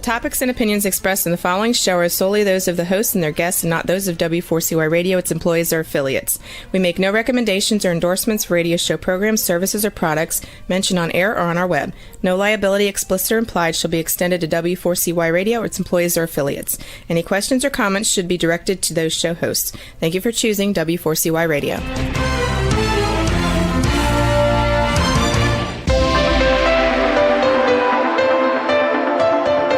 topics and opinions expressed in the following show are solely those of the host and their guests and not those of W4CY Radio, its employees, or affiliates. We make no recommendations or endorsements for radio show programs, services, or products mentioned on air or on our web. No liability, explicit or implied, shall be extended to W4CY Radio or its employees or affiliates. Any questions or comments should be directed to those show hosts. Thank you for choosing W4CY Radio.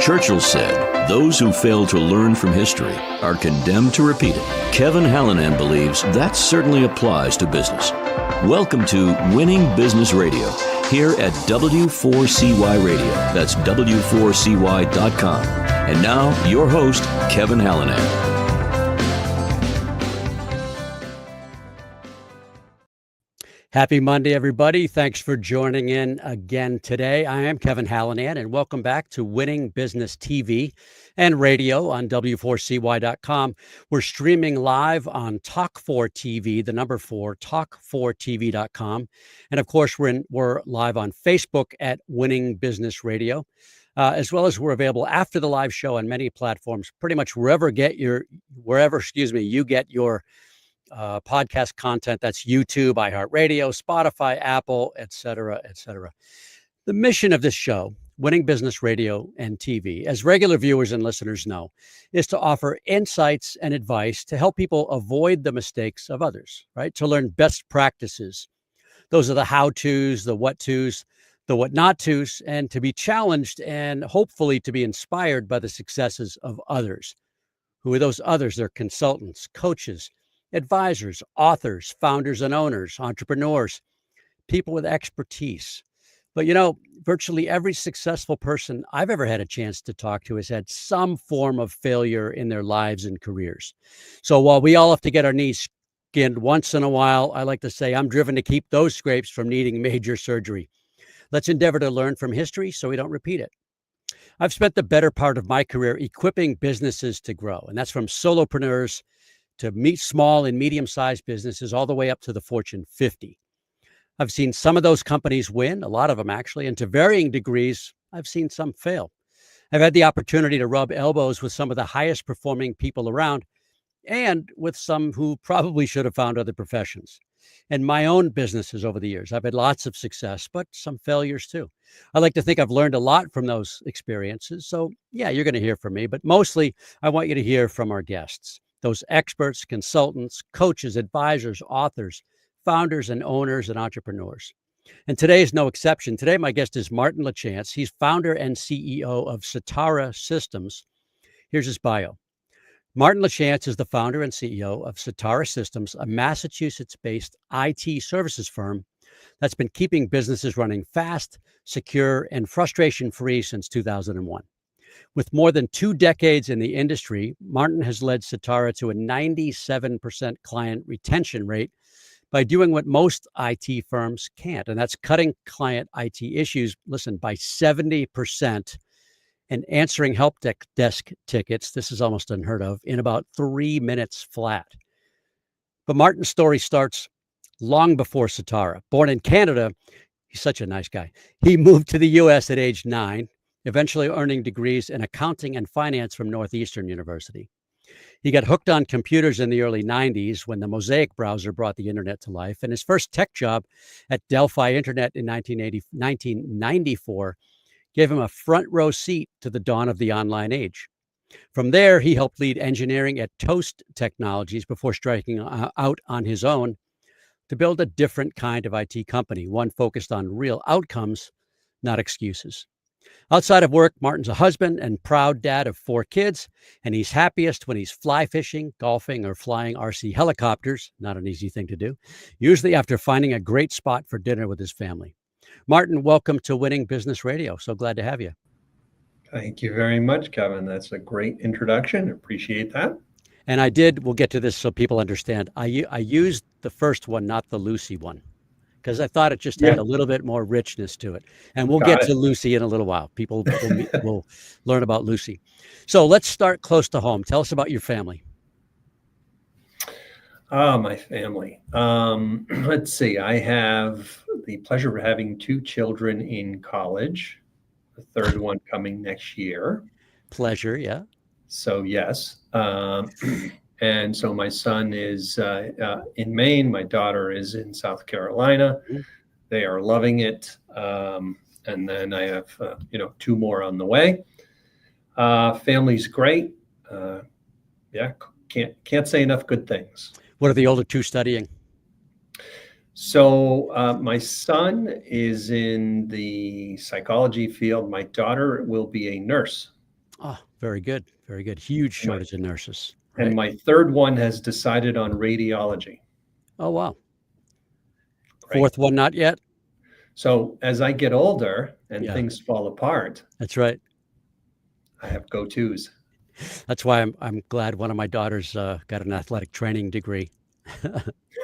Churchill said, "Those who fail to learn from history are condemned to repeat it." Kevin Hallinan believes that certainly applies to business. Welcome to Winning Business Radio, here at W4CY Radio. That's W4CY.com. And now, your host, Kevin Hallinan. Happy Monday, everybody. Thanks for joining in again today. I am Kevin Hallinan, and welcome back to Winning Business TV and Radio on W4CY.com. We're streaming live on Talk4 TV, the number 4, Talk4TV.com. And of course, we're live on Facebook at Winning Business Radio, as well as we're available after the live show on many platforms, pretty much wherever you get your podcast content. That's YouTube, iHeartRadio, Spotify, Apple, et cetera, et cetera. The mission of this show, Winning Business Radio and TV, as regular viewers and listeners know, is to offer insights and advice to help people avoid the mistakes of others, right? To learn best practices. Those are the how-tos, the what-tos, the what-not-tos, and to be challenged and hopefully to be inspired by the successes of others. Who are those others? They're consultants, coaches, advisors, authors, founders and owners, entrepreneurs, people with expertise. But virtually every successful person I've ever had a chance to talk to has had some form of failure in their lives and careers. So while we all have to get our knees skinned once in a while, I like to say I'm driven to keep those scrapes from needing major surgery. Let's endeavor to learn from history so we don't repeat it. I've spent the better part of my career equipping businesses to grow, and that's from solopreneurs to meet small and medium-sized businesses all the way up to the Fortune 50. I've seen some of those companies win, a lot of them actually, and to varying degrees, I've seen some fail. I've had the opportunity to rub elbows with some of the highest performing people around and with some who probably should have found other professions. And my own businesses over the years, I've had lots of success, but some failures too. I like to think I've learned a lot from those experiences. So yeah, you're going to hear from me, but mostly I want you to hear from our guests. Those experts, consultants, coaches, advisors, authors, founders and owners and entrepreneurs. And today is no exception. Today, my guest is Martin Lachance. He's founder and CEO of Citara Systems. Here's his bio. Martin Lachance is the founder and CEO of Citara Systems, a Massachusetts-based IT services firm that's been keeping businesses running fast, secure, and frustration-free since 2001. With more than 2 decades in the industry, Martin has led Citara to a 97% client retention rate by doing what most IT firms can't, and that's cutting client IT issues, by 70% and answering help desk tickets, this is almost unheard of, in about 3 minutes flat. But Martin's story starts long before Citara. Born in Canada, he's such a nice guy. He moved to the U.S. at age 9, eventually earning degrees in accounting and finance from Northeastern University. He got hooked on computers in the early 90s when the Mosaic browser brought the internet to life, and his first tech job at Delphi Internet in 1994 gave him a front row seat to the dawn of the online age. From there, he helped lead engineering at Toast Technologies before striking out on his own to build a different kind of IT company, one focused on real outcomes, not excuses. Outside of work, Martin's a husband and proud dad of 4 kids, and he's happiest when he's fly fishing, golfing, or flying RC helicopters, not an easy thing to do, usually after finding a great spot for dinner with his family. Martin, welcome to Winning Business Radio. So glad to have you. Thank you very much, Kevin. That's a great introduction. Appreciate that. And we'll get to this so people understand. I used the first one, not the Lucy one, because I thought it just had a little bit more richness to it. And we'll get to Lucy in a little while. People will learn about Lucy. So let's start close to home. Tell us about your family. My family. Let's see. I have the pleasure of having 2 children in college, the third one coming next year. Pleasure, yeah. So yes. And so my son is in Maine. My daughter is in South Carolina. Mhm. They are loving it. And then I have, two more on the way. Family's great. Yeah, can't say enough good things. What are the older two studying? So my son is in the psychology field. My daughter will be a nurse. Oh, very good. Very good. Huge My, shortage of nurses, and right? my third one has decided on radiology. Oh, wow. Right. Fourth one, not yet? So as I get older and Yeah, things fall apart, that's right. I have go-tos. That's why I'm glad one of my daughters got an athletic training degree.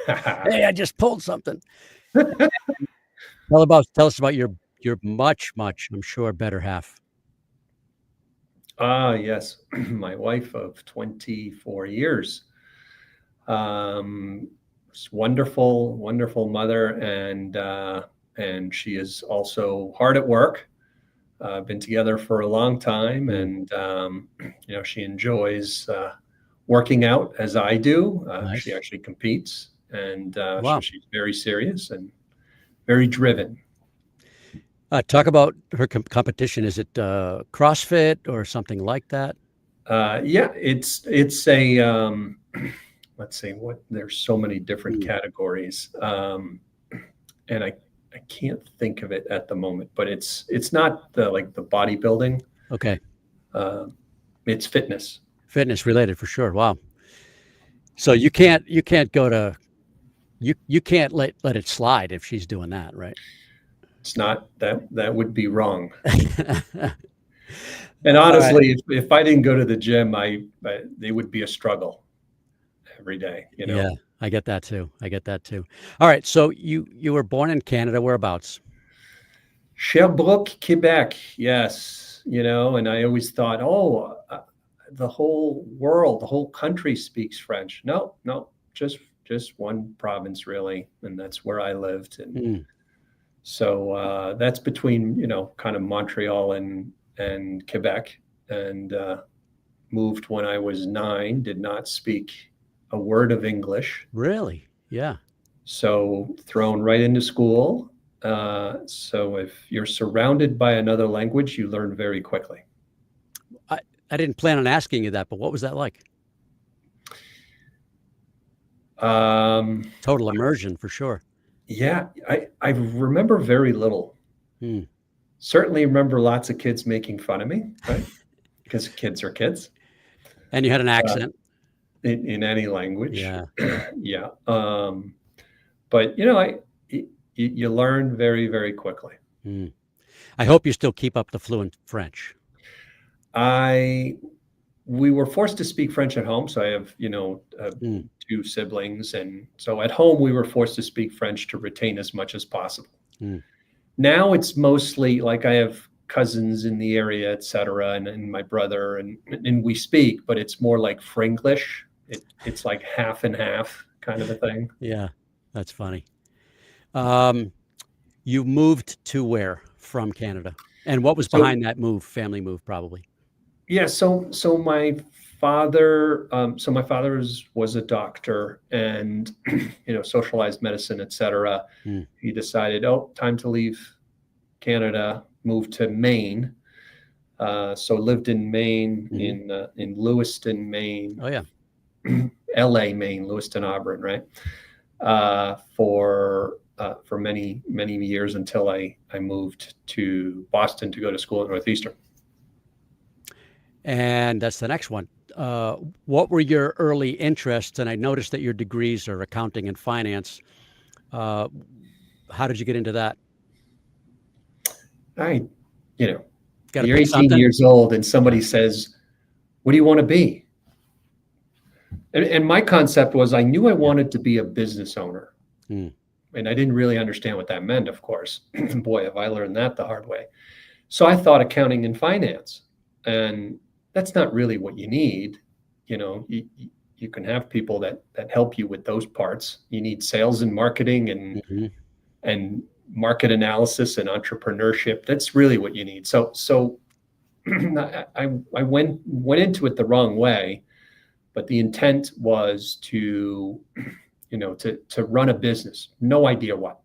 Hey, I just pulled something. Tell us about your much, I'm sure, better half. Yes, my wife of 24 years. Wonderful, wonderful mother, and she is also hard at work. Been together for a long time, and she enjoys working out as I do. She Nice. actually competes, and so Wow. she's very serious and very driven. Talk about her competition. Is it CrossFit or something like that? Yeah, it's a let's see what there's so many different Mm, categories, and I can't think of it at the moment, but it's not the bodybuilding. okay. Uh, it's fitness. Fitness related for sure. Wow. So you can't go to you can't let it slide if she's doing that, right? It's not that would be wrong. All And right. honestly, if I didn't go to the gym, it would be a struggle every day. Yeah, I get that too. I get that too. All right. So you were born in Canada, whereabouts? Sherbrooke, Quebec. Yes, and I always thought, oh, the whole world, the whole country speaks French. No, no, just one province really, and that's where I lived. And Mm, so that's between kind of Montreal and Quebec, and moved when I was 9. Did not speak a word of English, really? Yeah. so thrown right into school. So if you're surrounded by another language, you learn very quickly. I I didn't plan on asking you that, but what was that like? Um, Total immersion for sure. yeah, I remember very little. Mm. Certainly remember lots of kids making fun of me, right? Because kids are kids And you had an uh, accent. in any language. Yeah, yeah. Yeah. But you learn very, very quickly. Mm. I hope you still keep up the fluent French. I We were forced to speak French at home, so I have Mm, 2 siblings, and so at home we were forced to speak French to retain as much as possible. mm. Now it's mostly like I have cousins in the area, et cetera, and my brother, and we speak, but it's more like Fringlish. It's like half and half kind of a thing. Yeah, that's funny. Um, you moved to where from Canada? And what was So behind that move? Family move, probably. yeah, so my father was a doctor, and socialized medicine, et cetera. Mm, He decided, oh, time to leave Canada, moved to Maine. So lived in Maine, mhm. in Lewiston, Maine, Oh, yeah. L.A., Maine, Lewiston, Auburn, right? For many many years until I moved to Boston to go to school at Northeastern. And that's the next one. What were your early interests? And I noticed that your degrees are accounting and finance. Uh, how did you get into that? I, you know, Got to you're pick 18 something? years old and Yeah. somebody says, "What do you want to be?" And my concept was I knew I Yeah. wanted to be a business owner. Mm, And I didn't really understand what that meant, of course. Boy, have I learned that the hard way. So I thought accounting and finance. And that's not really what you need. You can have people that help you with those parts. You need sales and marketing mhm. and market analysis and entrepreneurship. That's really what you need. So I went into it the wrong way, but the intent was to, to run a business. No idea what.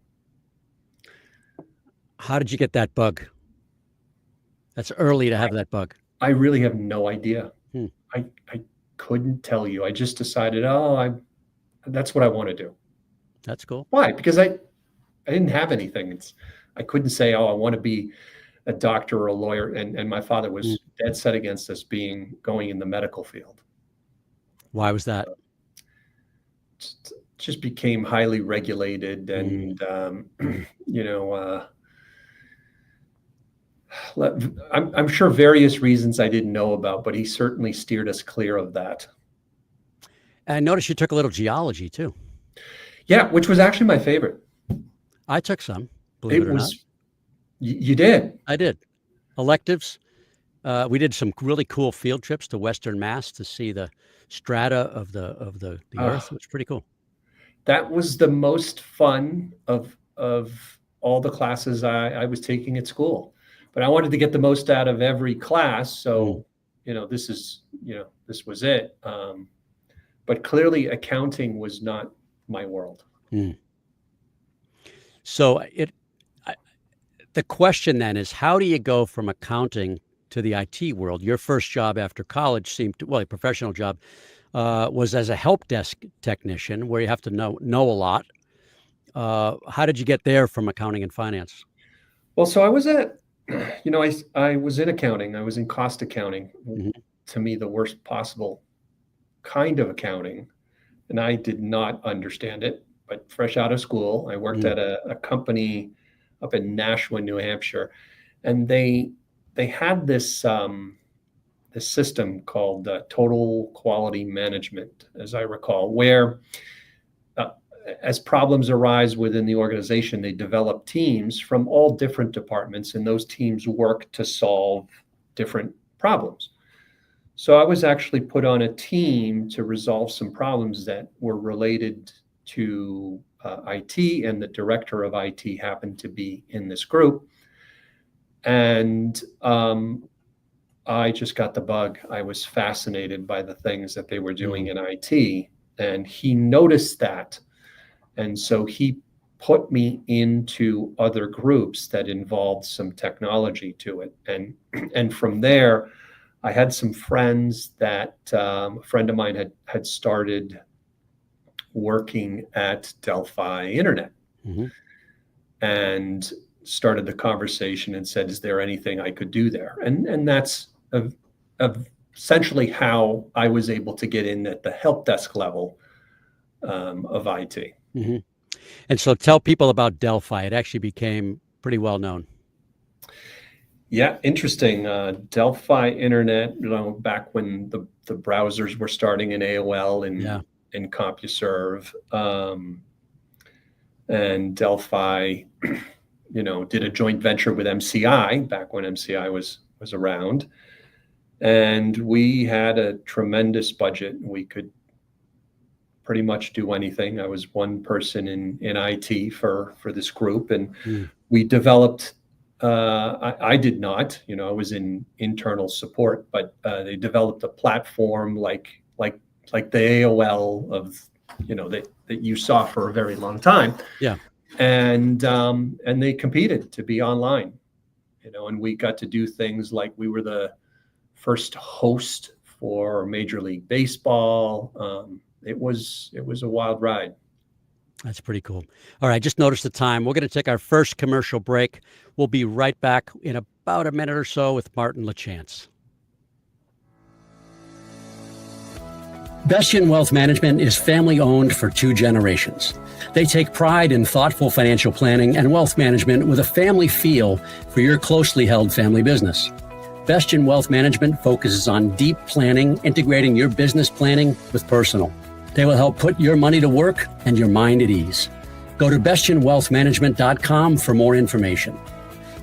How did you get that bug? That's early to have that bug. I really have no idea. Hmm. I couldn't tell you. I just decided, that's what I want to do. That's cool. Why? Because I didn't have anything. I couldn't say, I want to be a doctor or a lawyer. And my father was dead set against us going in the medical field. Why was that? Just became highly regulated, and I'm sure various reasons I didn't know about, but he certainly steered us clear of that. And I noticed you took a little geology too. Yeah, which was actually my favorite. I took some, believe it or not. You did? I did. Electives. We did some really cool field trips to Western Mass to see the strata of the Earth. It was pretty cool. That was the most fun of all the classes I was taking at school. But I wanted to get the most out of every class. So, this was it. But clearly accounting was not my world. So the question then is, how do you go from accounting to the IT world? Your first job after college a professional job, was as a help desk technician, where you have to know a lot. How did you get there from accounting and finance? Well, so I was I was in accounting. I was in cost accounting. To me, the worst possible kind of accounting. And I did not understand it. But fresh out of school, I worked at a company up in Nashua, New Hampshire. And they had this system called total quality management, as I recall, where as problems arise within the organization, they develop teams from all different departments, and those teams work to solve different problems. So I was actually put on a team to resolve some problems that were related to IT, and the director of IT happened to be in this group. And I just got the bug. I was fascinated by the things that they were doing in IT, and he noticed that. And so he put me into other groups that involved some technology to it. And from there, I had some friends that a friend of mine had started working at Delphi Internet, and started the conversation and said, is there anything I could do there? And that's essentially how I was able to get in at the help desk level of IT. And so tell people about Delphi. It actually became pretty well known. Yeah, interesting. Delphi Internet, back when the browsers were starting in AOL and CompuServe, and Delphi, did a joint venture with MCI back when MCI was around, and we had a tremendous budget. We could pretty much do anything. I was one person in IT for this group, and we developed. I did not, I was in internal support, but they developed a platform like the AOL of, that you saw for a very long time. Yeah. And they competed to be online, and we got to do things like we were the first host for Major League Baseball. It was a wild ride. That's pretty cool. All right, just noticed the time. We're going to take our first commercial break. We'll be right back in about a minute or so with Martin Lachance. Bestien Wealth Management is family-owned for 2 generations. They take pride in thoughtful financial planning and wealth management with a family feel for your closely held family business. Bestien Wealth Management focuses on deep planning, integrating your business planning with personal. They will help put your money to work and your mind at ease. Go to BestienWealthManagement.com for more information.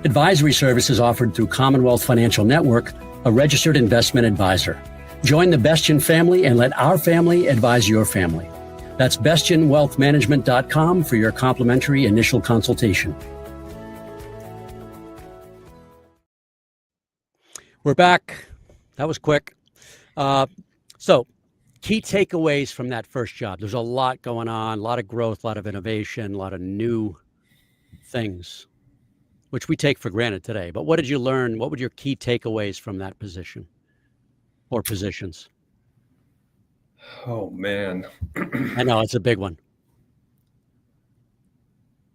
Advisory services offered through Commonwealth Financial Network, a registered investment advisor. Join the Bestien family and let our family advise your family. That's BestienWealthManagement.com for your complimentary initial consultation. We're back. That was quick. So key takeaways from that first job. There's a lot going on, a lot of growth, a lot of innovation, a lot of new things, which we take for granted today. But what did you learn? What were your key takeaways from that position or positions? Oh, man. I know it's a big one.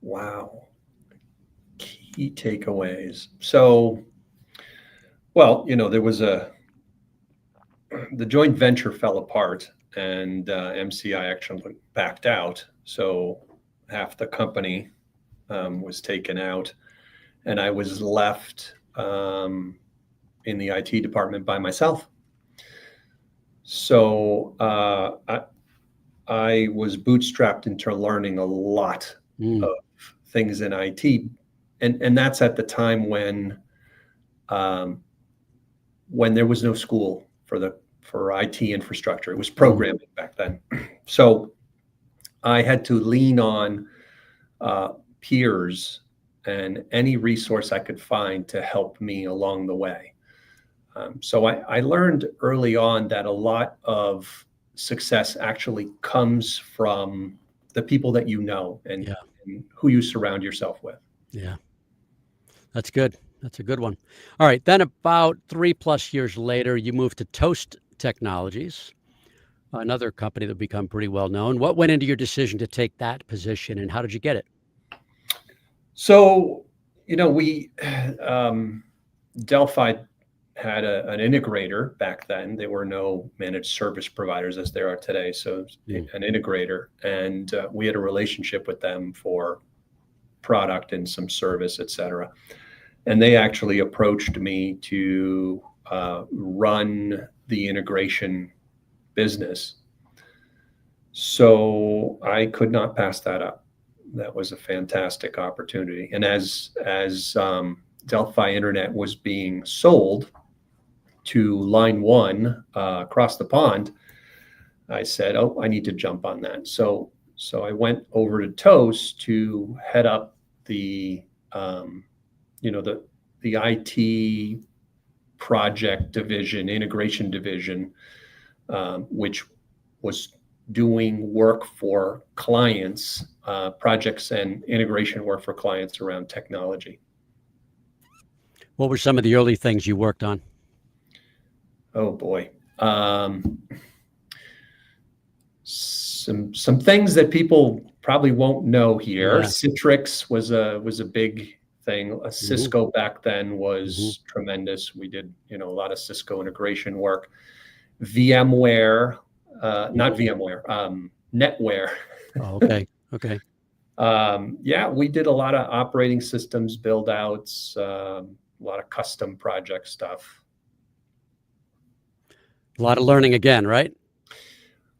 Wow. Key takeaways. So, well, there was the joint venture fell apart, and MCI actually backed out. So half the company was taken out, and I was left in the IT department by myself. So I was bootstrapped into learning a lot of things in IT, and that's at the time when there was no school for IT infrastructure. It was programming back then. So I had to lean on peers and any resource I could find to help me along the way. So I learned early on that a lot of success actually comes from the people that you know and who you surround yourself with. Yeah, that's good. That's a good one. All right. Then about 3+ years later, you moved to Toast Technologies, another company that become pretty well known. What went into your decision to take that position, and how did you get it? So, we Delphi had an integrator back then. There were no managed service providers as there are today. So an integrator, and we had a relationship with them for product and some service, et cetera. And they actually approached me to run the integration business. So I could not pass that up. That was a fantastic opportunity. And as Delphi Internet was being sold to Line One across the pond, I said, "Oh, I need to jump on that." So I went over to Toast to head up the IT project division, integration division, which was doing work for clients, projects and integration work for clients around technology. What were some of the early things you worked on? Oh boy. Some things that people probably won't know here. Yeah. Citrix was a big thing. Cisco back then was tremendous. We did, a lot of Cisco integration work. VMware, not VMware, NetWare. Oh, okay. Okay. We did a lot of operating systems build outs, a lot of custom project stuff. A lot of learning again, right?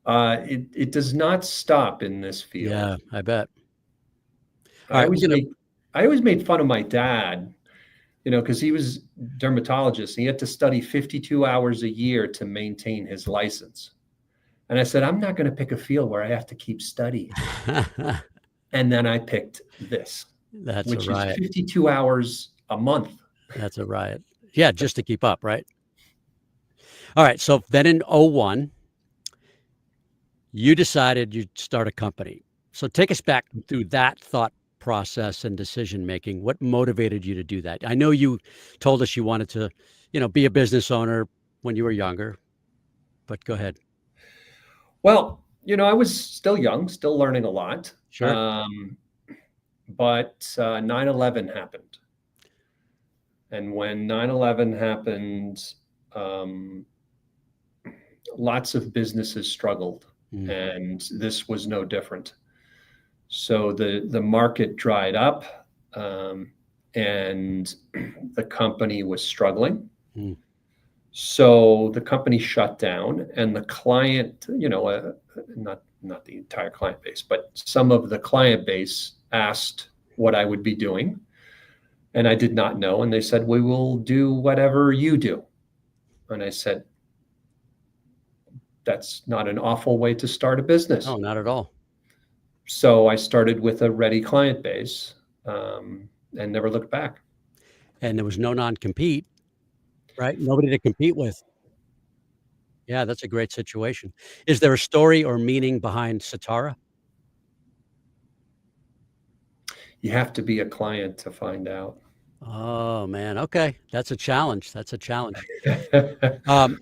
It does not stop in this field. Yeah, I bet. I always made fun of my dad, because he was dermatologist. He had to study 52 hours a year to maintain his license. And I said, I'm not going to pick a field where I have to keep studying. And then I picked this, which is 52 hours a month. That's a riot. Yeah, just to keep up, right? All right. So then in 2001, you decided you'd start a company. So take us back through that thought process and decision making. What motivated you to do that? I know you told us you wanted to, be a business owner when you were younger, but go ahead. Well, I was still young, still learning a lot. Sure. But 9/11 happened. And when 9/11 happened, lots of businesses struggled, and this was no different. So the market dried up, and the company was struggling. So the company shut down, and the client, not the entire client base, but some of the client base asked what I would be doing. And I did not know. And they said, "We will do whatever you do." And I said, "That's not an awful way to start a business." No, not at all. So I started with a ready client base, and never looked back. And there was no non-compete. Right? Nobody to compete with. Yeah, that's a great situation. Is there a story or meaning behind Citara? You have to be a client to find out. Oh, man, okay. That's a challenge, that's a challenge.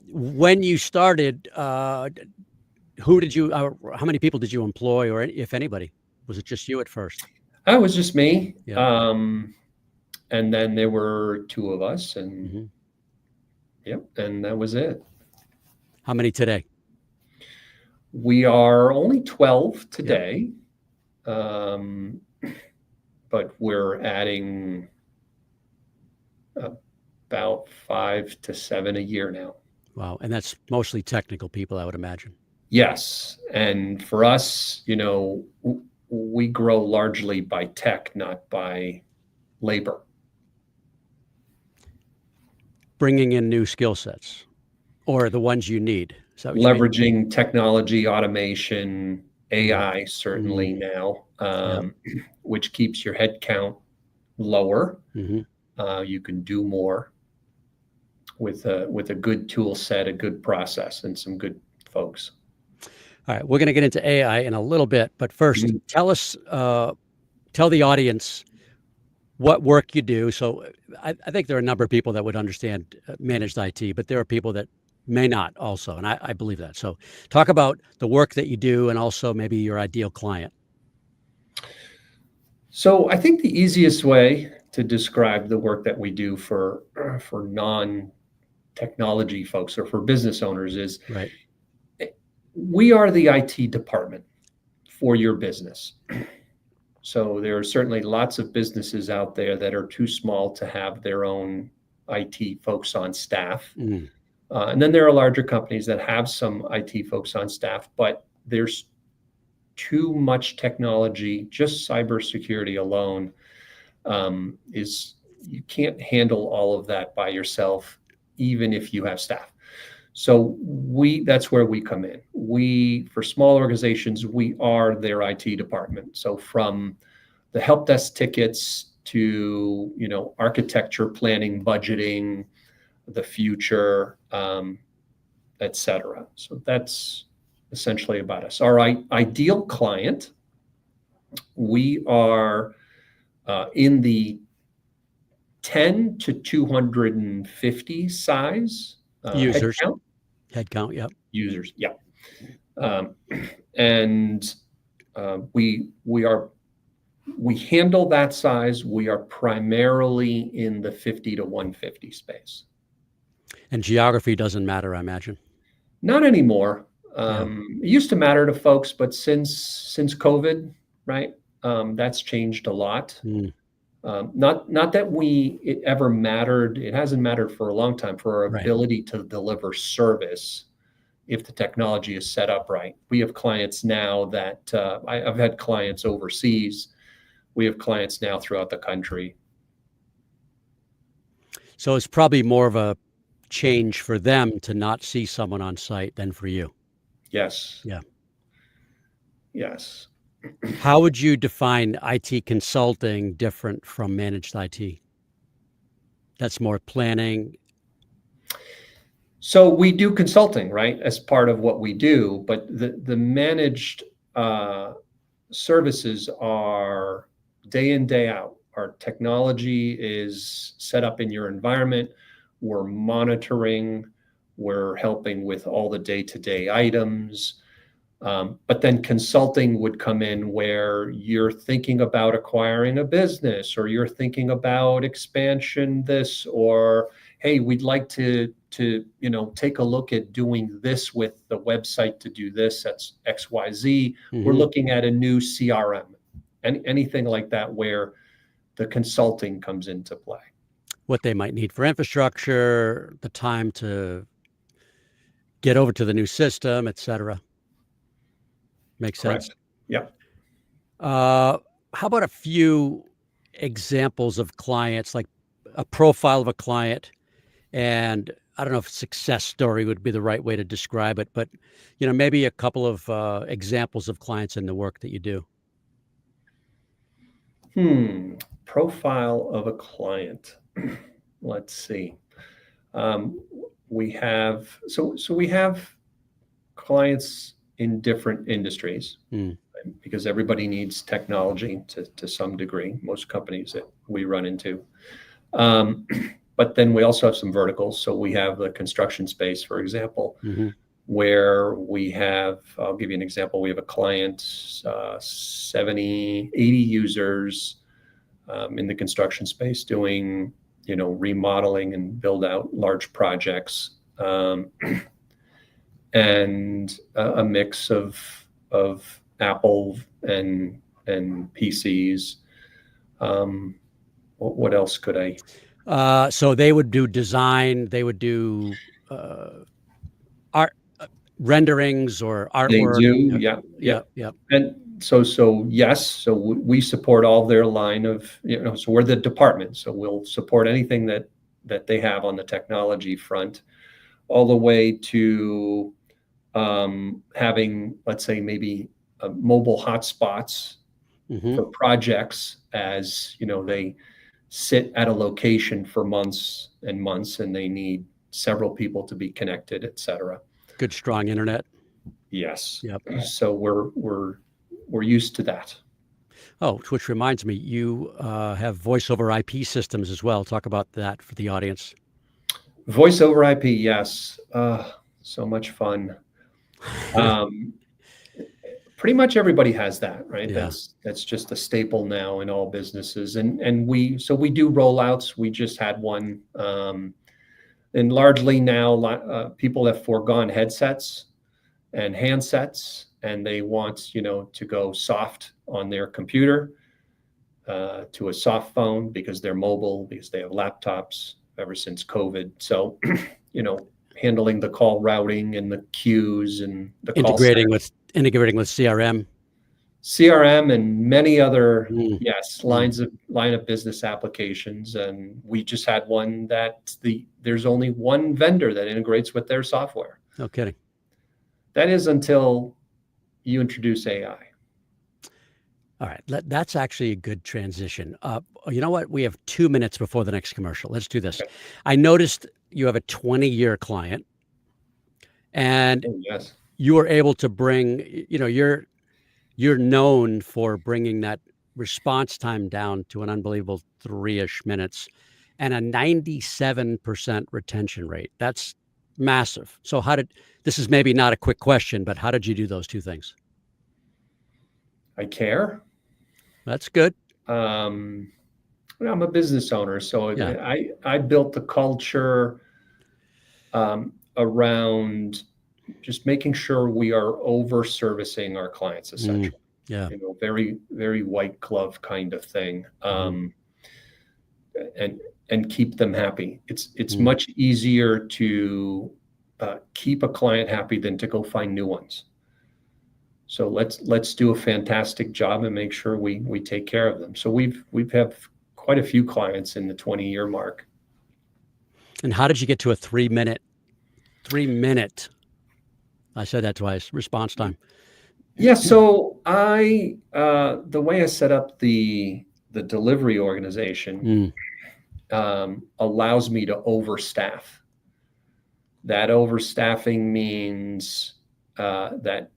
When you started, who did you how many people did you employ or if anybody? Was it just you at first? That was just me. Yeah. And then there were two of us, and Mhm. yep, and that was it. How many today? We are only 12 Yep. today, um, but we're adding about 5 to 7 a year now. Wow, and that's mostly technical people, I would imagine. Yes, and for us, we grow largely by tech, not by labor. Bringing in new skill sets or the ones you need. Is that what you mean? Leveraging technology, automation, Mm, AI, certainly mm, now, yep. which keeps your head count lower. Mhm. You can do more with a good tool set, a good process, and some good folks. All right, we're gonna get into AI in a little bit, but first, Mhm. tell the audience what work you do. So, I think there are a number of people that would understand, managed IT, but there are people that may not also, and I believe that. So, talk about the work that you do and also maybe your ideal client. So I think the easiest way to describe the work that we do for non-technology folks or for business owners is Right. we are the IT department for your business. So there are certainly lots of businesses out there that are too small to have their own IT folks on staff. Mm, And then there are larger companies that have some IT folks on staff, but there's too much technology. Just cybersecurity alone is you can't handle all of that by yourself, even if you have staff. So that's where we come in. For small organizations, we are their IT department. So from the help desk tickets to architecture, planning, budgeting, the future, et cetera. So that's essentially about us. Our ideal client, we are in the 10 to 250 size users, headcount head count, yep. users. Yeah. Um, and we handle that size. We are primarily in the 50 to 150 space. And geography doesn't matter, I imagine. Not anymore. Yeah. It used to matter to folks, but since COVID, right, that's changed a lot. Mm, Not that it ever mattered. It hasn't mattered for a long time for our right. ability to deliver service if the technology is set up right. We have clients now that I've had clients overseas. We have clients now throughout the country. So it's probably more of a change for them to not see someone on site than for you. Yes. Yeah. Yes. How would you define IT consulting different from managed IT? That's more planning. So we do consulting, right, as part of what we do, but the managed services are day in, day out. Our technology is set up in your environment. We're monitoring, we're helping with all the day-to-day items. But then consulting would come in where you're thinking about acquiring a business, or you're thinking about expansion this, or hey, we'd like to take a look at doing this with the website to do this. That's XYZ. We're Mhm. looking at a new CRM, and anything like that where the consulting comes into play. What they might need for infrastructure, the time to get over to the new system, et cetera. Makes sense. Correct. Yeah. Uh, how about a few examples of clients, like a profile of a client, and I don't know if success story would be the right way to describe it, but maybe a couple of examples of clients in the work that you do. Profile of a client. Let's see. We have we have clients in different industries because everybody needs technology to some degree. Most companies that we run into. But then we also have some verticals. So we have the construction space, for example, where we have, I'll give you an example. We have a client, 70, 80 users in the construction space doing, remodeling and build out large projects, and a mix of Apple and PCs. What else could I? So they would do design, they would do art renderings or artwork. They do, yeah. And so yes, so we support all their line of, so we're the department, so we'll support anything that they have on the technology front, all the way to having, let's say, maybe mobile hotspots for projects, as they sit at a location for months and months and they need several people to be connected, et cetera. Good, strong internet. Yes. Yep. So we're used to that. Oh, which reminds me, you have voice over IP systems as well. Talk about that for the audience. Voice over IP, yes. So much fun. Pretty much everybody has that, right? Yeah. That's just a staple now in all businesses. And we do rollouts. We just had one. And largely now people have foregone headsets and handsets, and they want, to go soft on their computer, to a soft phone because they're mobile, because they have laptops ever since COVID. So, handling the call routing and the queues and the integrating with CRM and many other line of business applications. And we just had one that there's only one vendor that integrates with their software. No kidding. That is until you introduce AI. All right, that's actually a good transition. You know what? We have 2 minutes before the next commercial. Let's do this. Okay. I noticed you have a 20-year client, and yes, you were able to bring, you're known for bringing that response time down to an unbelievable 3-ish minutes and a 97% retention rate. That's massive. So this is maybe not a quick question, but how did you do those two things? I care. That's good. I'm a business owner, so yeah. I built the culture around just making sure we are over servicing our clients, essentially. Yeah. Very, very white glove kind of thing. And keep them happy. It's much easier to keep a client happy than to go find new ones. So let's do a fantastic job and make sure we take care of them. So we've have quite a few clients in the 20-year mark. And how did you get to a 3 minute? I said that twice. Response time. Yeah. So the way I set up the delivery organization allows me to overstaff. That overstaffing means that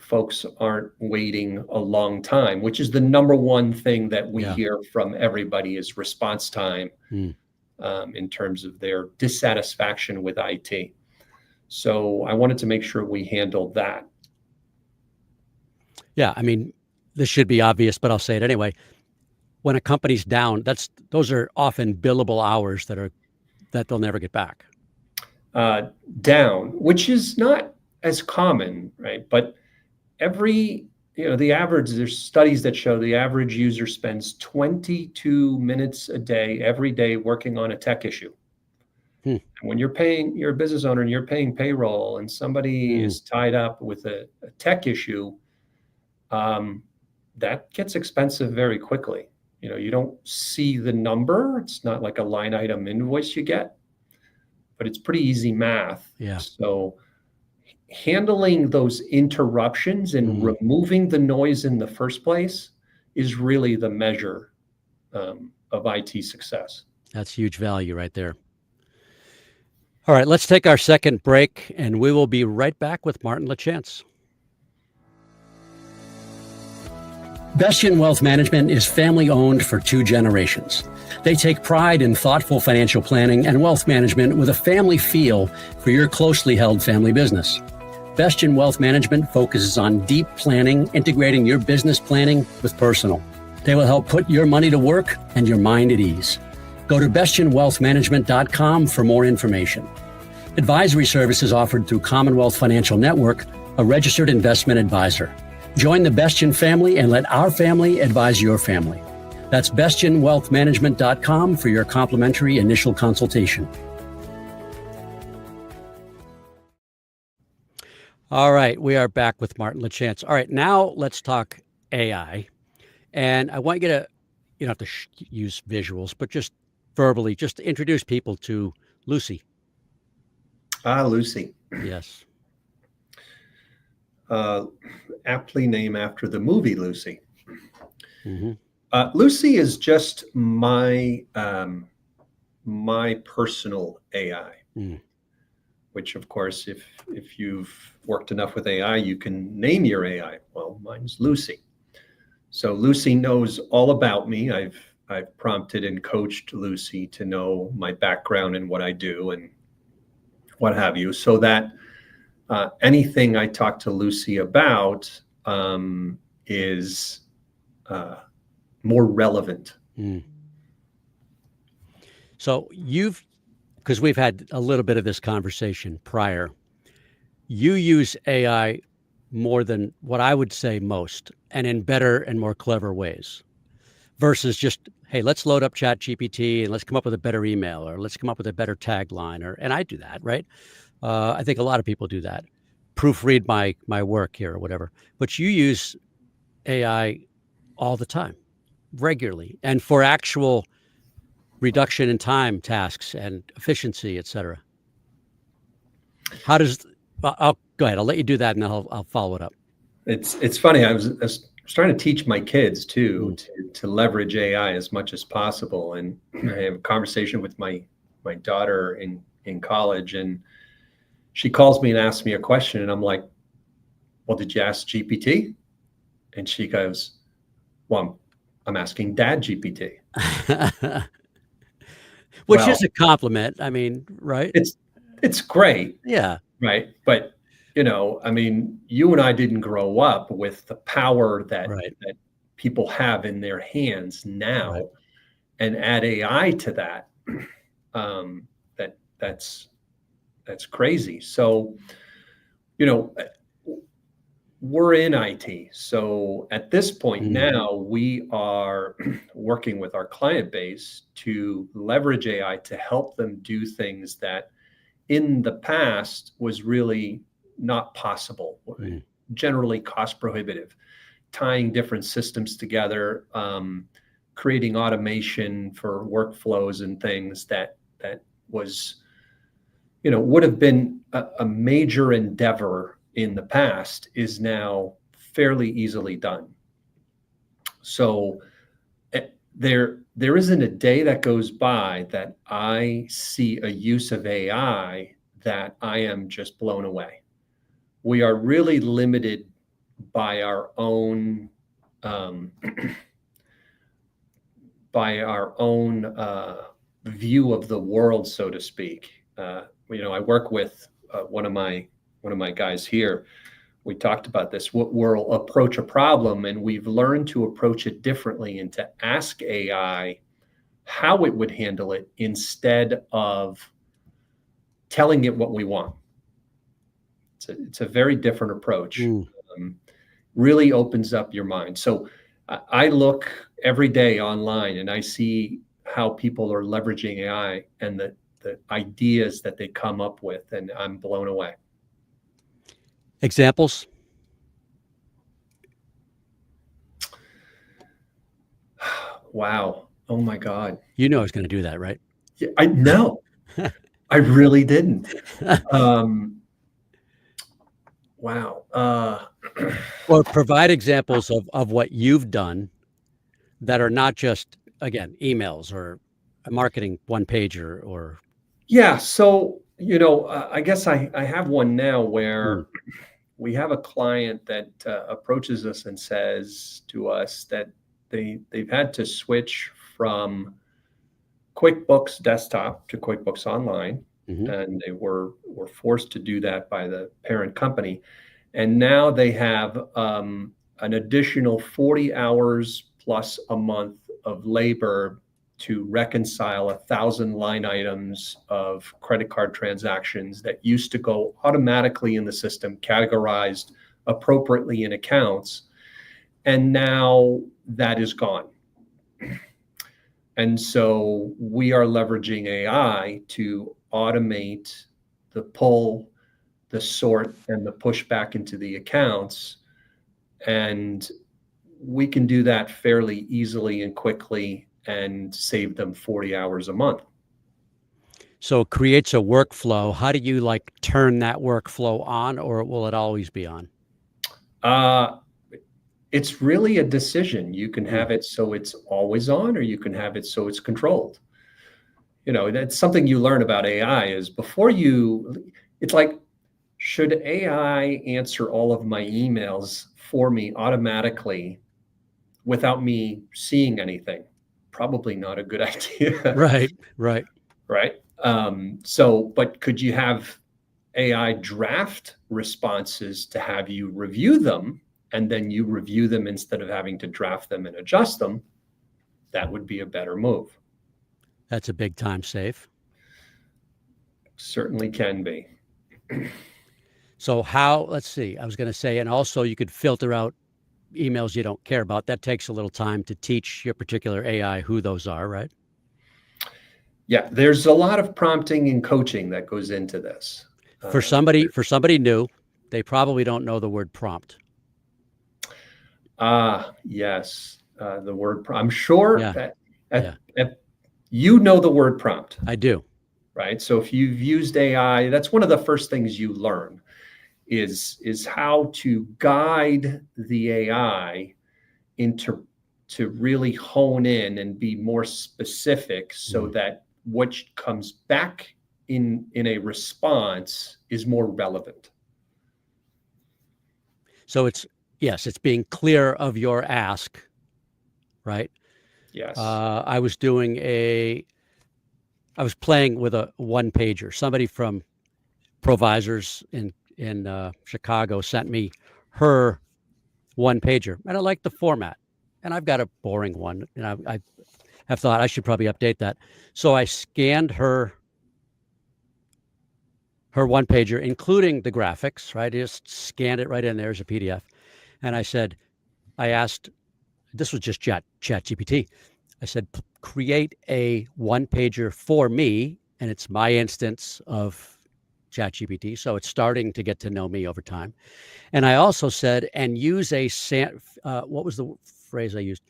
folks aren't waiting a long time, which is the number one thing that we hear from everybody is response time in terms of their dissatisfaction with IT. So I wanted to make sure we handled that. Yeah, I mean, this should be obvious, but I'll say it anyway. When a company's down, those are often billable hours that they'll never get back. Down, which is not as common, right? But the average, there's studies that show the average user spends 22 minutes a day, every day, working on a tech issue. And when you're a business owner and you're paying payroll and somebody is tied up with a tech issue, that gets expensive very quickly. You don't see the number. It's not like a line item invoice you get, but it's pretty easy math. Yeah. So handling those interruptions and removing the noise in the first place is really the measure of IT success. That's huge value right there. All right, let's take our second break, and we will be right back with Martin Lachance. Bastion Wealth Management is family-owned for 2 generations. They take pride in thoughtful financial planning and wealth management with a family feel for your closely held family business. Bastion Wealth Management focuses on deep planning, integrating your business planning with personal. They will help put your money to work and your mind at ease. Go to bastionwealthmanagement.com for more information. Advisory services offered through Commonwealth Financial Network, a registered investment advisor. Join the Bastion family and let our family advise your family. That's bastionwealthmanagement.com for your complimentary initial consultation. All right, we are back with Martin Lachance. All right, now let's talk AI. And I want you to, you don't have to use visuals, but just verbally, just introduce people to Lucy. Lucy. Yes. Aptly named after the movie Lucy. Mm-hmm. Lucy is just my personal AI, which, of course, if you've worked enough with AI, you can name your AI. Well, mine's Lucy. So Lucy knows all about me. I've prompted and coached Lucy to know my background and what I do and what have you, so that anything I talk to Lucy about is more relevant. So because we've had a little bit of this conversation prior, you use AI more than what I would say most, and in better and more clever ways, versus just, hey, let's load up ChatGPT and let's come up with a better email, or let's come up with a better tagline, and I do that, right? I think a lot of people do that. Proofread my work here or whatever. But you use AI all the time, regularly, and for actual reduction in time tasks and efficiency, et cetera. How does, I'll go ahead. I'll let you do that and then I'll follow it up. It's funny. I was trying to teach my kids too, to leverage AI as much as possible. And I have a conversation with my daughter in college, and she calls me and asks me a question, and I'm like, well, did you ask GPT? And she goes, well, I'm asking Dad GPT. Which is a compliment. I mean, right? It's great. Yeah. Right. But, I mean, you and I didn't grow up with the power that people have in their hands now, and add AI to that. That's crazy. So, we're in IT. So at this point now, we are working with our client base to leverage AI to help them do things that in the past was really not possible, generally cost prohibitive, tying different systems together, creating automation for workflows and things that was, would have been a major endeavor in the past is now fairly easily done. So there isn't a day that goes by that I see a use of AI that I am just blown away. We are really limited by our own view of the world, so to speak. I work with one of my guys here. We talked about this. We'll approach a problem, and we've learned to approach it differently and to ask AI how it would handle it instead of telling it what we want. It's a very different approach. Really opens up your mind. So I look every day online and I see how people are leveraging AI and the ideas that they come up with, and I'm blown away. Examples? Wow. Oh my God. You know I was going to do that, right? Yeah, I know. I really didn't. Wow. Or provide examples of what you've done that are not just, again, emails or a marketing one pager or. Yeah. So I guess I have one now Mm. where we have a client that approaches us and says to us that they've had to switch from QuickBooks Desktop to QuickBooks Online, Hmm. and they were forced to do that by the parent company. And now they have an additional 40 hours plus a month of labor to reconcile 1,000 line items of credit card transactions that used to go automatically in the system, categorized appropriately in accounts. And now that is gone. And so we are leveraging AI to automate the pull, the sort, and the push back into the accounts. And we can do that fairly easily and quickly and save them 40 hours a month. So it creates a workflow. How do you like turn that workflow on, or will it always be on? Uh, it's really a decision. You can Mm. have it so it's always on, or you can have it so it's controlled. That's something you learn about AI is it's like, should AI answer all of my emails for me automatically without me seeing anything? Probably not a good idea, Right, right. right? But could you have AI draft responses to have you review them, and then you review them instead of having to draft them and adjust them? That would be a better move. That's a big time save. Certainly can be. So let's see, I was going to say, and also you could filter out emails you don't care about. That takes a little time to teach your particular AI who those are, right? Yeah, there's a lot of prompting and coaching that goes into this. For somebody new, they probably don't know the word prompt. Yes, the word. I'm sure Yeah, yeah, you know the word prompt, I do. right? So if you've used AI, that's one of the first things you learn is how to guide the AI into to really hone in and be more specific, so Mm. that what comes back in a response is more relevant. So it's being clear of your ask, right? Yes. I was playing with a one pager. Somebody from Provisors in Chicago sent me her one pager, and I liked the format. And I've got a boring one, and I have thought I should probably update that. So I scanned her one pager, including the graphics. Right, I just scanned it right in there as a PDF, and I asked, this was just Chat GPT. I said, create a one pager for me, and it's my instance of ChatGPT, so it's starting to get to know me over time. And I also said, and use what was the phrase I used?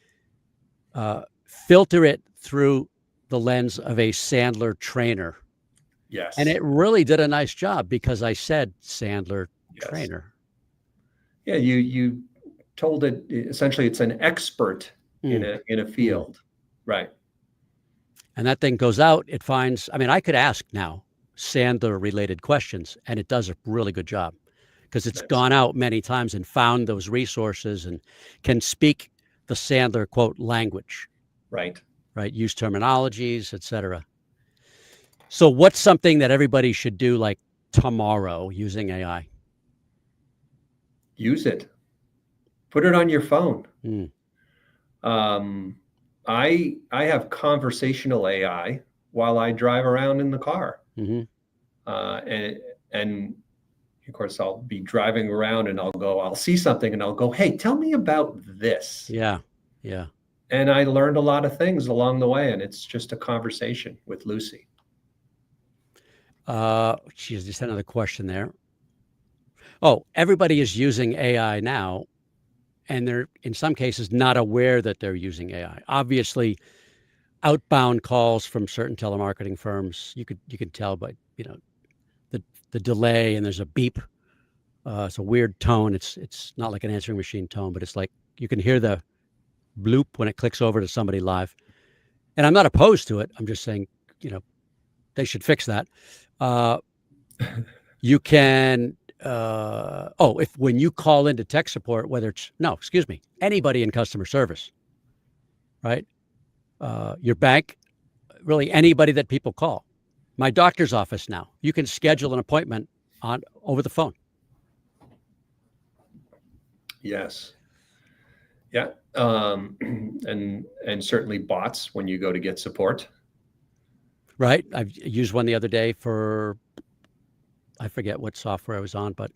Filter it through the lens of a Sandler trainer. And Yes. it really did a nice job because I said Sandler Yes. trainer. Yeah, you told it essentially it's an expert in Mm, a mm. field, right? And that thing goes out. It finds, I mean, I could ask now Sandler related questions, and it does a really good job because it's Nice. gone out many times and found those resources and can speak the Sandler quote language, Right. right? Use terminologies, etc. So, what's something that everybody should do like tomorrow using AI? Use it. Put it on your phone. Mm, Um, I have conversational AI while I drive around in the car, hmm and of course I'll be driving around and I'll see something and I'll go, hey, tell me about this. Yeah, yeah. And I learned a lot of things along the way, and it's just a conversation with Lucy. Geez, just another question there. Oh, everybody is using AI now, and they're in some cases not aware that they're using AI. Obviously, outbound calls from certain telemarketing firms, you can tell by the delay, and there's a beep. It's a weird tone. It's not like an answering machine tone, but it's like you can hear the bloop when it clicks over to somebody live. And I'm not opposed to it. I'm just saying, you know, they should fix that. Uh, You can, if when you call into tech support, anybody in customer service, right? Your bank, really anybody that people call. My doctor's office now, you can schedule an appointment over the phone. Yes. Yeah. And certainly bots when you go to get support. Right. I've used one the other day I forget what software I was on, but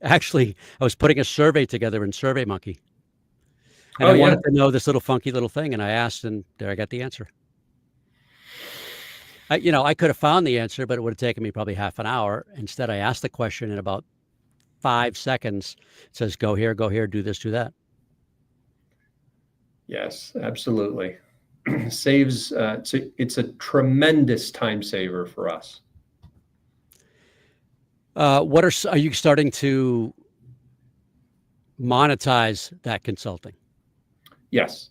actually I was putting a survey together in SurveyMonkey. And I wanted to know this little funky little thing, and I asked, and there I got the answer. I could have found the answer, but it would have taken me probably half an hour. Instead, I asked the question in about 5 seconds. It says, go here, do this, do that. Yes, absolutely. Saves, it's a tremendous time saver for us. Are you starting to monetize that consulting? Yes.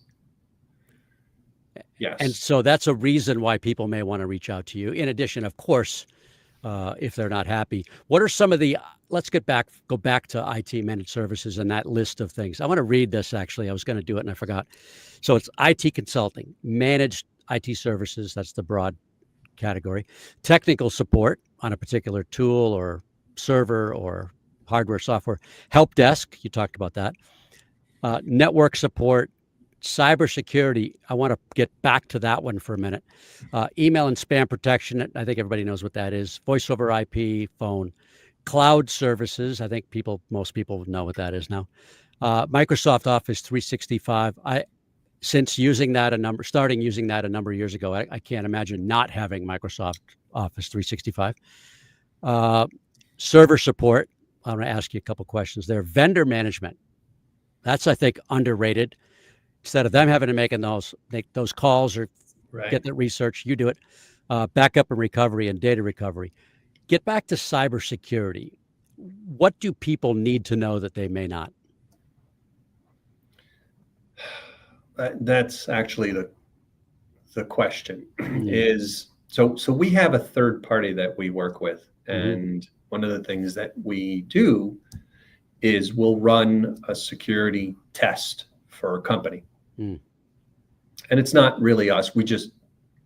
Yes. And so that's a reason why people may want to reach out to you. In addition, of course, if they're not happy, what are some of let's go back to IT managed services and that list of things. I want to read this, actually. I was going to do it and I forgot. So it's IT consulting, managed IT services. That's the broad category. Technical support on a particular tool or server or hardware, software. Help desk, you talked about that. Network support. Cybersecurity, I want to get back to that one for a minute. Email and spam protection, I think everybody knows what that is. Voice over IP, phone. Cloud services, I think most people know what that is now. Microsoft Office 365. Since starting using that a number of years ago, I can't imagine not having Microsoft Office 365. Server support, I'm going to ask you a couple questions there. Vendor management, that's, I think, underrated. Instead of them having to make those calls or get that research, you do it. Backup and recovery and data recovery. Get back to cybersecurity. What do people need to know that they may not? That's actually the question. Is so we have a third party that we work with, and one of the things that we do is we'll run a security test for a company. And it's not really us. We just,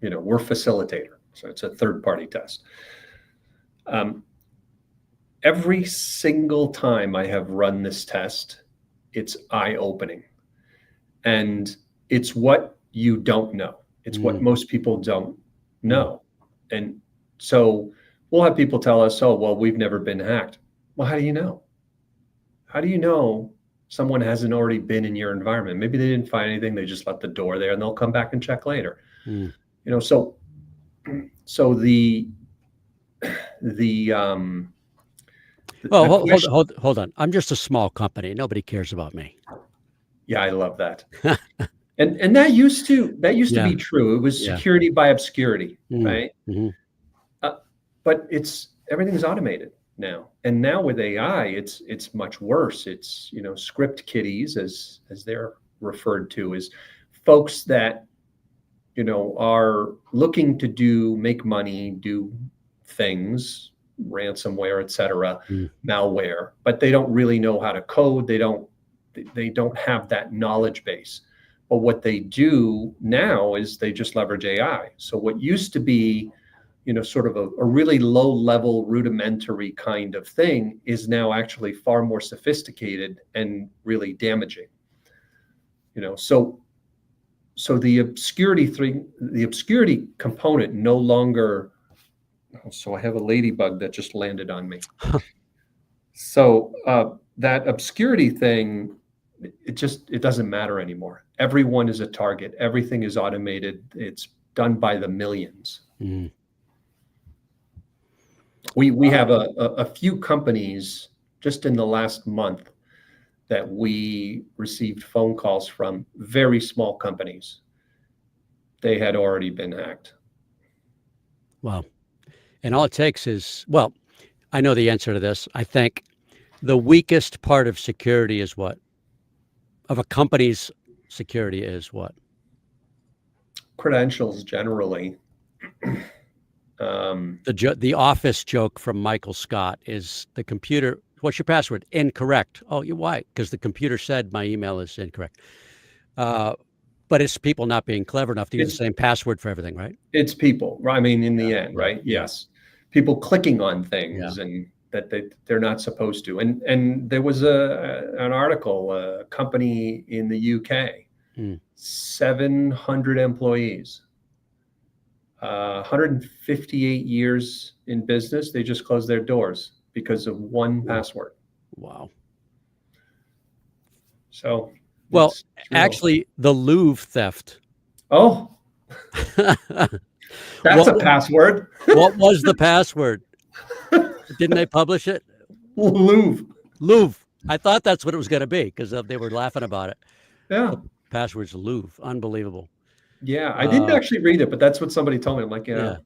we're facilitator. So it's a third party test. Every single time I have run this test, it's eye-opening. And it's what you don't know. It's what most people don't know. And so we'll have people tell us, oh, well, we've never been hacked. Well, how do you know? How do you know someone hasn't already been in your environment? Maybe they didn't find anything. They just left the door there and they'll come back and check later. So the hold on. I'm just a small company. Nobody cares about me. Yeah, I love that. and that used to be true. It was security by obscurity, right? But everything's automated now. And now with AI, it's much worse. It's, script kiddies, as they're referred to, as folks that, are looking to make money, do things, ransomware, et cetera, malware, but they don't really know how to code. They don't have that knowledge base. But what they do now is they just leverage AI. So what used to be, sort of a really low level rudimentary kind of thing is now actually far more sophisticated and really damaging. So the obscurity component no longer. So I have a ladybug that just landed on me. So that obscurity thing, it doesn't matter anymore. Everyone is a target. Everything is automated. It's done by the millions. We have a few companies just in the last month that we received phone calls from, very small companies. They had already been hacked. Wow. And all it takes is, I know the answer to this. I think the weakest part of security is what? Of a company's security is what? Credentials, generally. The office joke from Michael Scott is the computer. What's your password? Incorrect. Oh, why? Because the computer said my email is incorrect. But it's people not being clever enough to use the same password for everything, right? It's people. I mean, in the end, right? Yeah. Yes, people clicking on things and that they're not supposed to. And there was an article, a company in the UK, 700 employees, 158 years in business. They just closed their doors because of one password. Wow. So, well, actually, the Louvre theft. Oh, that's a password. What was the password? Didn't they publish it? Louvre. I thought that's what it was going to be because they were laughing about it. Yeah. The password's Louvre. Unbelievable. Yeah, I didn't actually read it, but that's what somebody told me. I'm like, yeah.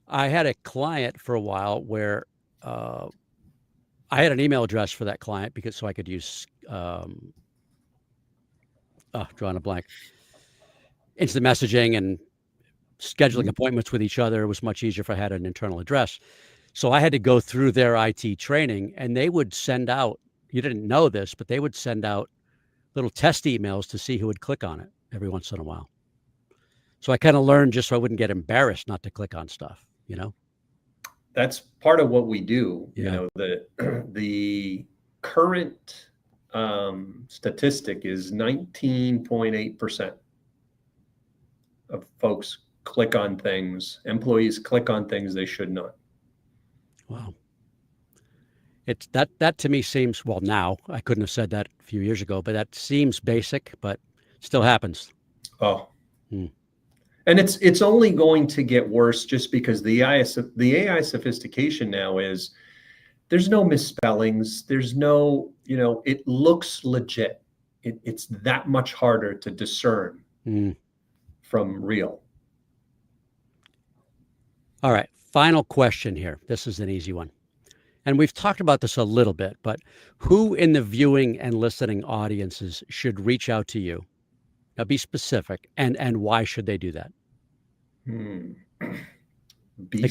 I had a client for a while where I had an email address for that client so I could use drawing a blank. Instant messaging and scheduling appointments with each other was much easier if I had an internal address. So I had to go through their IT training, and they would send out, you didn't know this, but they would send out little test emails to see who would click on it every once in a while. So I kind of learned just so I wouldn't get embarrassed not to click on stuff, That's part of what we do. Yeah. The current statistic is 19.8% of folks click on things, employees click on things they should not. Wow. It's that to me seems, well, now I couldn't have said that a few years ago, but that seems basic, but still happens. Oh, and it's only going to get worse just because the AI sophistication now is there's no misspellings. There's no, it looks legit. It's that much harder to discern from real. All right. Final question here. This is an easy one. And we've talked about this a little bit, but who in the viewing and listening audiences should reach out to you? Now be specific, and why should they do that? It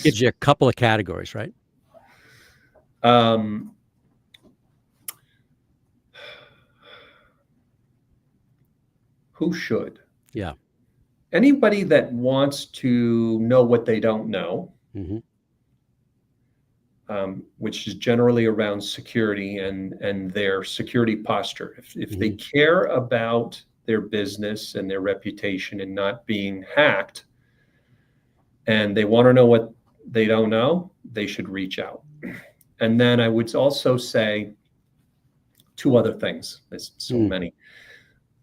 gives you a couple of categories, right? Who should? Yeah. Anybody that wants to know what they don't know. Which is generally around security and their security posture. If they care about their business and their reputation and not being hacked, and they want to know what they don't know, they should reach out. And then I would also say two other things. There's so many.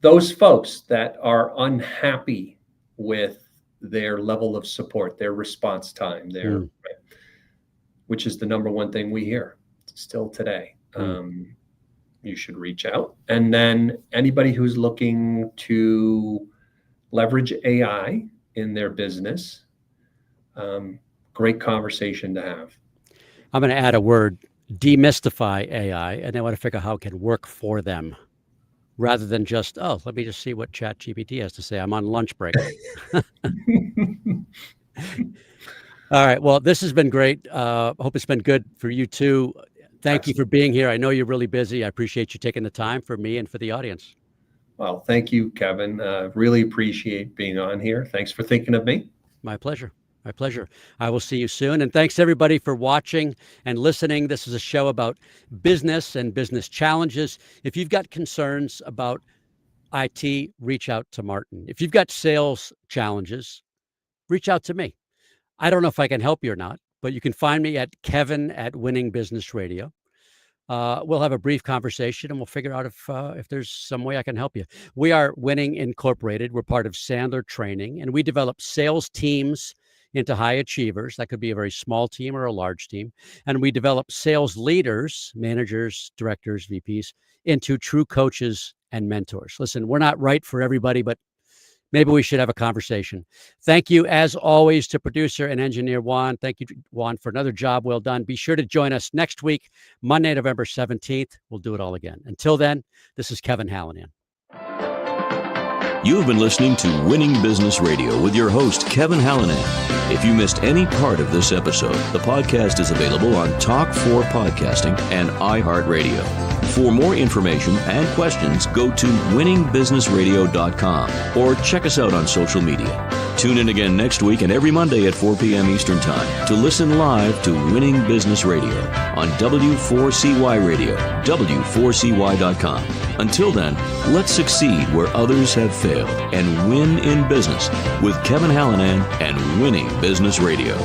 Those folks that are unhappy with their level of support, their response time, which is the number one thing we hear still today. You should reach out. And then anybody who's looking to leverage AI in their business, great conversation to have. I'm going to add a word, demystify AI, and they want to figure out how it can work for them rather than just, let me just see what ChatGPT has to say. I'm on lunch break. All right. Well, this has been great. Hope it's been good for you too. Thank you for being here. I know you're really busy. I appreciate you taking the time for me and for the audience. Well, thank you, Kevin. Really appreciate being on here. Thanks for thinking of me. My pleasure. My pleasure. I will see you soon. And thanks everybody for watching and listening. This is a show about business and business challenges. If you've got concerns about IT, reach out to Martin. If you've got sales challenges, reach out to me. I don't know if I can help you or not, but you can find me at Kevin@Winning Business Radio. We'll have a brief conversation and we'll figure out if there's some way I can help you. We are Winning Incorporated. We're part of Sandler Training, and we develop sales teams into high achievers. That could be a very small team or a large team. And we develop sales leaders, managers, directors, VPs, into true coaches and mentors. Listen, we're not right for everybody, but maybe we should have a conversation. Thank you, as always, to producer and engineer Juan. Thank you, Juan, for another job well done. Be sure to join us next week, Monday, November 17th. We'll do it all again. Until then, this is Kevin Hallinan. You've been listening to Winning Business Radio with your host, Kevin Hallinan. If you missed any part of this episode, the podcast is available on Talk4 Podcasting and iHeartRadio. For more information and questions, go to winningbusinessradio.com or check us out on social media. Tune in again next week and every Monday at 4 p.m. Eastern Time to listen live to Winning Business Radio on W4CY Radio, W4CY.com. Until then, let's succeed where others have failed and win in business with Kevin Hallinan and Winning Business Radio.